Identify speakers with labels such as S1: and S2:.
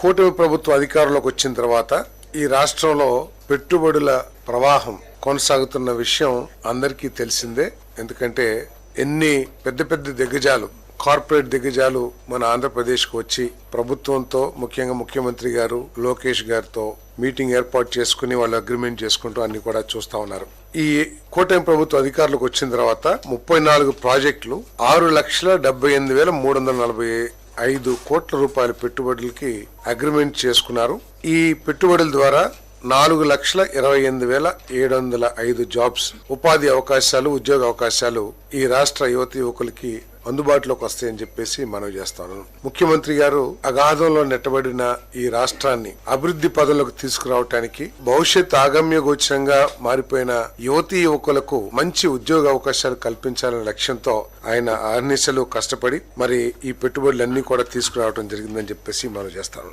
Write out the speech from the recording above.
S1: కూటమి ప్రభుత్వ అధికారంలోకి వచ్చిన తర్వాత ఈ రాష్ట్రంలో పెట్టుబడుల ప్రవాహం కొనసాగుతున్న విషయం అందరికీ తెలిసిందే. ఎందుకంటే ఎన్ని పెద్ద పెద్ద దిగ్గజాలు, కార్పొరేట్ దిగ్గజాలు మన ఆంధ్రప్రదేశ్కు వచ్చి ప్రభుత్వంతో, ముఖ్యంగా ముఖ్యమంత్రి గారు లోకేష్ గారితో మీటింగ్ ఏర్పాటు చేసుకుని వాళ్ళు అగ్రిమెంట్ చేసుకుంటూ అన్ని కూడా చూస్తా ఉన్నారు. ఈ కూటమి ప్రభుత్వ అధికారులకు వచ్చిన తర్వాత 34 ప్రాజెక్టులు 6,78,345 కోట్ల రూపాయల పెట్టుబడులకి అగ్రిమెంట్ చేసుకున్నారు. ఈ పెట్టుబడుల ద్వారా 4,28,705 జాబ్స్, ఉపాధి అవకాశాలు, ఉద్యోగ అవకాశాలు ఈ రాష్ట్ర యువతి యువకులకి అందుబాటులోకి వస్తాయని చెప్పేసి మనవి చేస్తాను. ముఖ్యమంత్రి గారు అగాధంలో నెట్టబడిన ఈ రాష్ట్రాన్ని అభివృద్ధి పదంలోకి తీసుకురావటానికి, భవిష్యత్ ఆగమ్య గోచరంగా మారిపోయిన యువతీ యువకులకు మంచి ఉద్యోగ అవకాశాలు కల్పించాలనే లక్ష్యంతో ఆయన అహర్నిశలు కష్టపడి మరి ఈ పెట్టుబడులన్నీ కూడా తీసుకురావడం జరిగిందని చెప్పేసి మనవి చేస్తాను.